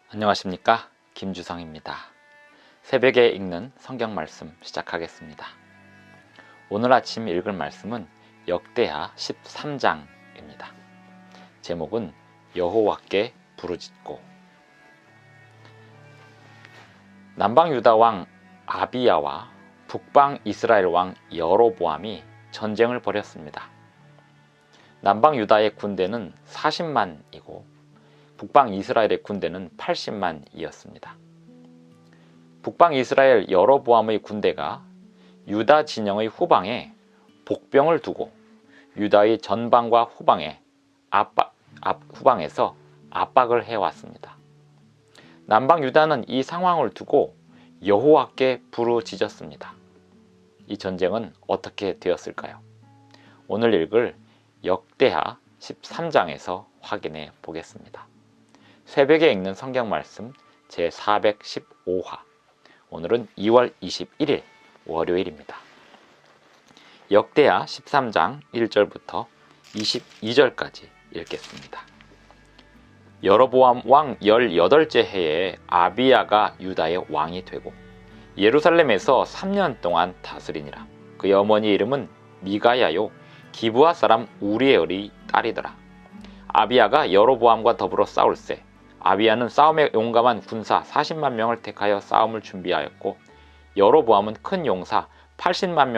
안녕하십니까, 김주성입니다. 새벽에 읽는 성경 말씀 시작하겠습니다. 오늘 아침 읽을 말씀은 역대하 13장입니다. 제목은 여호와께 부르짖고. 남방 유다 왕 아비야와 북방 이스라엘 왕 여로보암이 전쟁을 벌였습니다. 남방 유다의 군대는 40만이고 북방 이스라엘의 군대는 80만이었습니다. 북방 이스라엘 여로보암의 군대가 유다 진영의 후방에 복병을 두고 유다의 전방과 후방에서 압박을 해왔습니다. 남방 유다는 이 상황을 두고 여호와께 부르짖었습니다. 이 전쟁은 어떻게 되었을까요? 오늘 읽을 역대하 13장에서 확인해 보겠습니다. 새벽에 읽는 성경 말씀 제415화. 오늘은 2월 21일 월요일입니다. 역대하 13장 1절부터 22절까지 읽겠습니다. 여로보암 왕 18째 해에 아비야가 유다의 왕이 되고 예루살렘에서 3년 동안 다스리니라. 그의 어머니 이름은 미가야요 기브아 사람 우리엘의 딸이더라. 아비야가 여로보암과 더불어 싸울세. 아비야는 싸움에 용감한 군사 40만 명을 택하여 싸움을 준비하였고 여로보암은 큰 용사 80만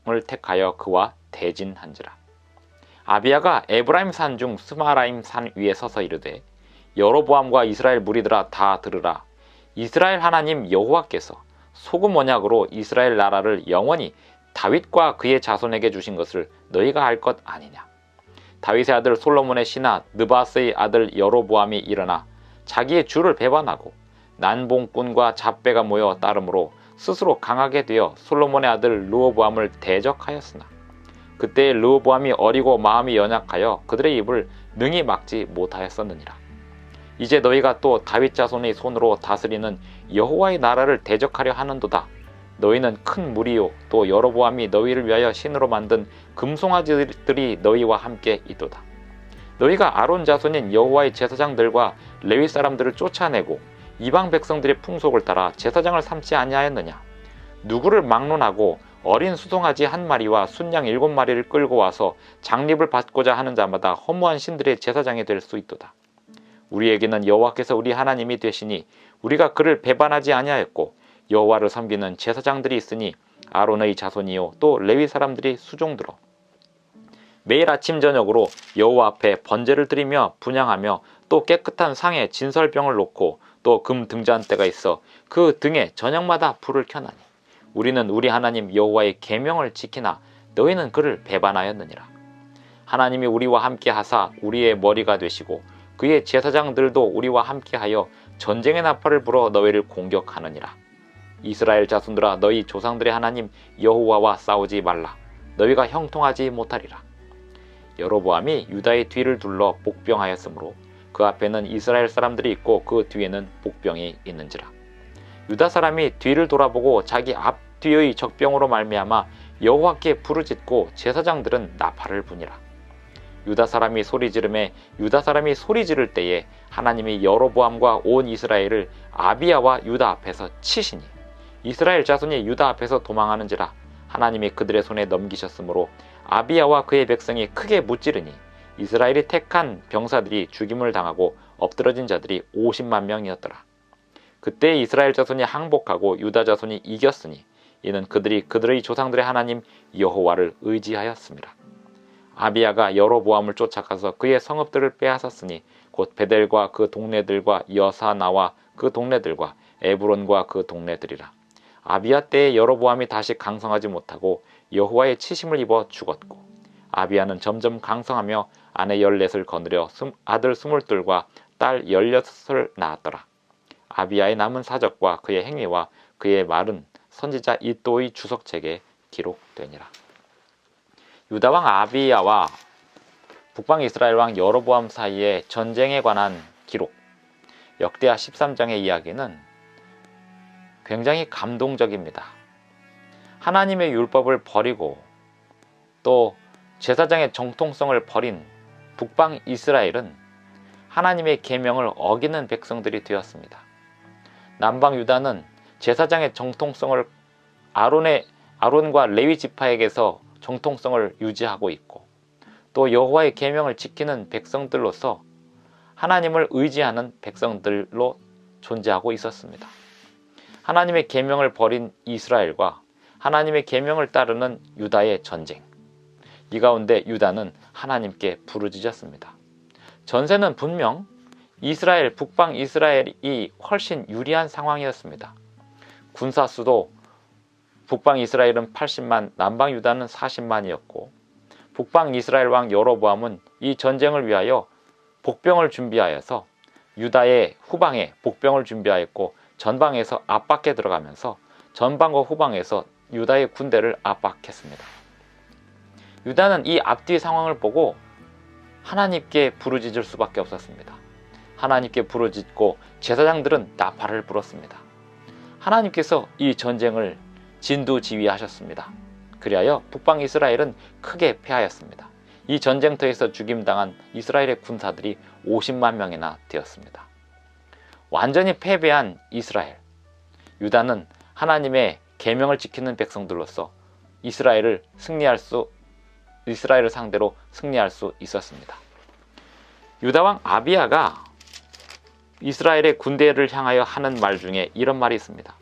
명을 택하여 그와 대진한지라. 아비야가 에브라임 산 중 스마라임 산 위에 서서 이르되 여로보암과 이스라엘 무리들아 다 들으라. 이스라엘 하나님 여호와께서 소금 언약으로 이스라엘 나라를 영원히 다윗과 그의 자손에게 주신 것을 너희가 알 것 아니냐. 다윗의 아들 솔로몬의 신하 느바스의 아들 여로보암이 일어나 자기의 주를 배반하고 난봉꾼과 잡배가 모여 따름으로 스스로 강하게 되어 솔로몬의 아들 르호보암을 대적하였으나 그때 르호보암이 어리고 마음이 연약하여 그들의 입을 능히 막지 못하였었느니라. 이제 너희가 또 다윗 자손의 손으로 다스리는 여호와의 나라를 대적하려 하는도다. 너희는 큰 무리요 또 여로보암이 너희를 위하여 신으로 만든 금송아지들이 너희와 함께 있도다. 너희가 아론 자손인 여호와의 제사장들과 레위 사람들을 쫓아내고 이방 백성들의 풍속을 따라 제사장을 삼지 아니하였느냐. 누구를 막론하고 어린 수송아지 1마리와 순양 7마리를 끌고 와서 장립을 받고자 하는 자마다 허무한 신들의 제사장이 될 수 있도다. 우리에게는 여호와께서 우리 하나님이 되시니 우리가 그를 배반하지 아니하였고 여호와를 섬기는 제사장들이 있으니 아론의 자손이요 또 레위 사람들이 수종들어 매일 아침 저녁으로 여호와 앞에 번제를 드리며 분향하며 또 깨끗한 상에 진설병을 놓고 또 금 등잔대가 있어 그 등에 저녁마다 불을 켜나니 우리는 우리 하나님 여호와의 계명을 지키나 너희는 그를 배반하였느니라. 하나님이 우리와 함께 하사 우리의 머리가 되시고 그의 제사장들도 우리와 함께하여 전쟁의 나팔을 불어 너희를 공격하느니라. 이스라엘 자손들아 너희 조상들의 하나님 여호와와 싸우지 말라. 너희가 형통하지 못하리라. 여로보암이 유다의 뒤를 둘러 복병하였으므로 그 앞에는 이스라엘 사람들이 있고 그 뒤에는 복병이 있는지라. 유다 사람이 뒤를 돌아보고 자기 앞뒤의 적병으로 말미암아 여호와께 부르짖고 제사장들은 나팔을 부니라. 유다 사람이 소리 지를 때에 하나님이 여로보암과 온 이스라엘을 아비야와 유다 앞에서 치시니 이스라엘 자손이 유다 앞에서 도망하는지라. 하나님이 그들의 손에 넘기셨으므로 아비야와 그의 백성이 크게 무찌르니 이스라엘이 택한 병사들이 죽임을 당하고 엎드러진 자들이 50만 명이었더라. 그때 이스라엘 자손이 항복하고 유다 자손이 이겼으니 이는 그들이 그들의 조상들의 하나님 여호와를 의지하였습니다. 아비야가 여로보암을 쫓아가서 그의 성읍들을 빼앗았으니 곧 베델과 그 동네들과 여사나와 그 동네들과 에브론과 그 동네들이라. 아비야 때에 여로보암이 다시 강성하지 못하고 여호와의 치심을 입어 죽었고 아비야는 점점 강성하며 아내 14을 거느려 아들 22과 딸 16을 낳았더라. 아비야의 남은 사적과 그의 행위와 그의 말은 선지자 이도의 주석책에 기록되니라. 유다왕 아비야와 북방 이스라엘 왕 여로보암 사이의 전쟁에 관한 기록, 역대하 13장의 이야기는 굉장히 감동적입니다. 하나님의 율법을 버리고 또 제사장의 정통성을 버린 북방 이스라엘은 하나님의 계명을 어기는 백성들이 되었습니다. 남방 유다는 제사장의 정통성을 아론과 레위 지파에게서 정통성을 유지하고 있고, 또 여호와의 계명을 지키는 백성들로서 하나님을 의지하는 백성들로 존재하고 있었습니다. 하나님의 계명을 버린 이스라엘과 하나님의 계명을 따르는 유다의 전쟁. 이 가운데 유다는 하나님께 부르짖었습니다. 전세는 분명 북방 이스라엘이 훨씬 유리한 상황이었습니다. 군사수도 북방 이스라엘은 80만, 남방 유다는 40만이었고, 북방 이스라엘 왕 여로보암은 이 전쟁을 위하여 복병을 준비하여서 유다의 후방에 복병을 준비하였고, 전방에서 압박해 들어가면서 전방과 후방에서 유다의 군대를 압박했습니다. 유다는 이 앞뒤 상황을 보고 하나님께 부르짖을 수밖에 없었습니다. 하나님께 부르짖고 제사장들은 나팔을 불었습니다. 하나님께서 이 전쟁을 진두지휘하셨습니다. 그리하여 북방 이스라엘은 크게 패하였습니다. 이 전쟁터에서 죽임당한 이스라엘의 군사들이 50만 명이나 되었습니다. 완전히 패배한 이스라엘. 유다는 하나님의 계명을 지키는 백성들로서 이스라엘을 상대로 승리할 수 있었습니다. 유다 왕 아비야가 이스라엘의 군대를 향하여 하는 말 중에 이런 말이 있습니다.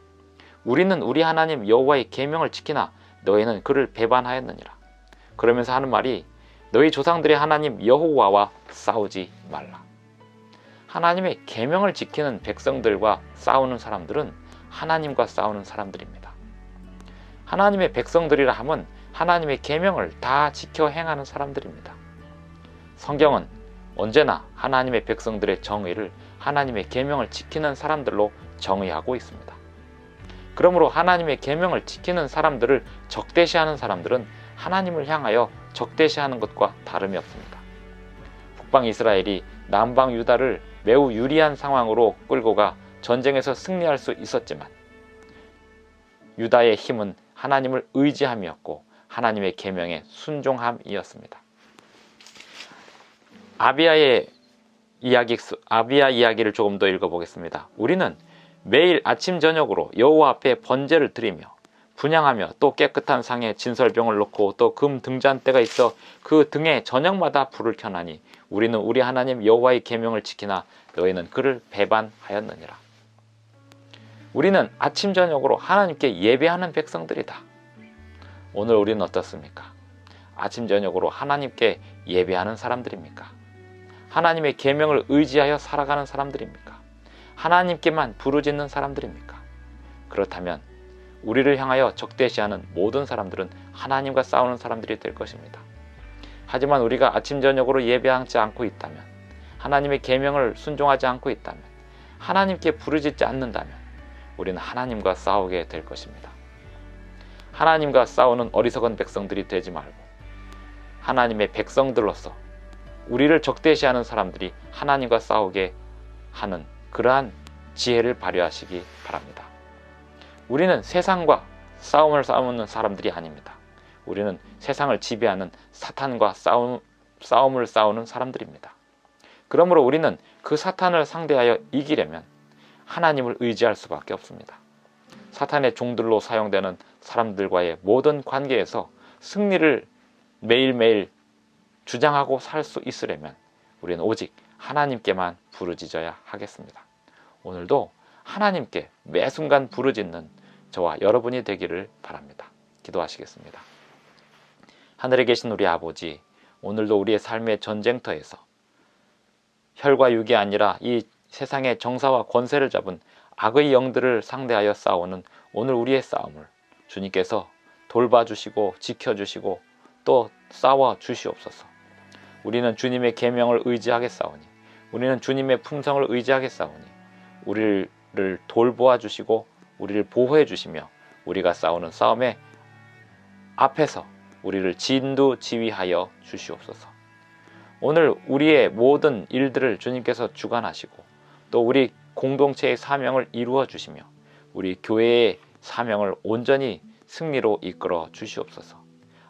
우리는 우리 하나님 여호와의 계명을 지키나 너희는 그를 배반하였느니라. 그러면서 하는 말이, 너희 조상들의 하나님 여호와와 싸우지 말라. 하나님의 계명을 지키는 백성들과 싸우는 사람들은 하나님과 싸우는 사람들입니다. 하나님의 백성들이라 함은 하나님의 계명을 다 지켜 행하는 사람들입니다. 성경은 언제나 하나님의 백성들의 정의를 하나님의 계명을 지키는 사람들로 정의하고 있습니다. 그러므로 하나님의 계명을 지키는 사람들을 적대시하는 사람들은 하나님을 향하여 적대시하는 것과 다름이 없습니다. 북방 이스라엘이 남방 유다를 매우 유리한 상황으로 끌고 가 전쟁에서 승리할 수 있었지만, 유다의 힘은 하나님을 의지함이었고 하나님의 계명에 순종함이었습니다. 아비야 이야기를 조금 더 읽어보겠습니다. 우리는 매일 아침 저녁으로 여호와 앞에 번제를 드리며 분향하며, 또 깨끗한 상에 진설병을 놓고 또 금 등잔대가 있어 그 등에 저녁마다 불을 켜나니 우리는 우리 하나님 여호와의 계명을 지키나 너희는 그를 배반하였느니라. 우리는 아침 저녁으로 하나님께 예배하는 백성들이다. 오늘 우리는 어떻습니까? 아침 저녁으로 하나님께 예배하는 사람들입니까? 하나님의 계명을 의지하여 살아가는 사람들입니까? 하나님께만 부르짖는 사람들입니까? 그렇다면 우리를 향하여 적대시하는 모든 사람들은 하나님과 싸우는 사람들이 될 것입니다. 하지만 우리가 아침 저녁으로 예배하지 않고 있다면, 하나님의 계명을 순종하지 않고 있다면, 하나님께 부르짖지 않는다면 우리는 하나님과 싸우게 될 것입니다. 하나님과 싸우는 어리석은 백성들이 되지 말고 하나님의 백성들로서 우리를 적대시하는 사람들이 하나님과 싸우게 하는 그러한 지혜를 발휘하시기 바랍니다. 우리는 세상과 싸움을 싸우는 사람들이 아닙니다. 우리는 세상을 지배하는 사탄과 싸움을 싸우는 사람들입니다. 그러므로 우리는 그 사탄을 상대하여 이기려면 하나님을 의지할 수밖에 없습니다. 사탄의 종들로 사용되는 사람들과의 모든 관계에서 승리를 매일매일 주장하고 살 수 있으려면 우리는 오직 하나님께만 부르짖어야 하겠습니다. 오늘도 하나님께 매 순간 부르짖는 저와 여러분이 되기를 바랍니다. 기도하시겠습니다. 하늘에 계신 우리 아버지, 오늘도 우리의 삶의 전쟁터에서 혈과 육이 아니라 이 세상의 정사와 권세를 잡은 악의 영들을 상대하여 싸우는 오늘 우리의 싸움을 주님께서 돌봐주시고 지켜주시고 또 싸워주시옵소서. 우리는 주님의 계명을 의지하겠사오니, 우리는 주님의 품성을 의지하겠사오니 우리를 돌보아 주시고 우리를 보호해 주시며 우리가 싸우는 싸움의 앞에서 우리를 진두지휘하여 주시옵소서. 오늘 우리의 모든 일들을 주님께서 주관하시고 또 우리 공동체의 사명을 이루어 주시며 우리 교회의 사명을 온전히 승리로 이끌어 주시옵소서.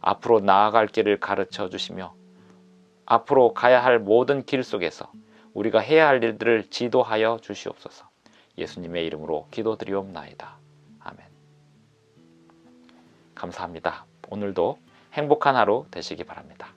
앞으로 나아갈 길을 가르쳐 주시며 앞으로 가야 할 모든 길 속에서 우리가 해야 할 일들을 지도하여 주시옵소서. 예수님의 이름으로 기도드리옵나이다. 아멘. 감사합니다. 오늘도 행복한 하루 되시기 바랍니다.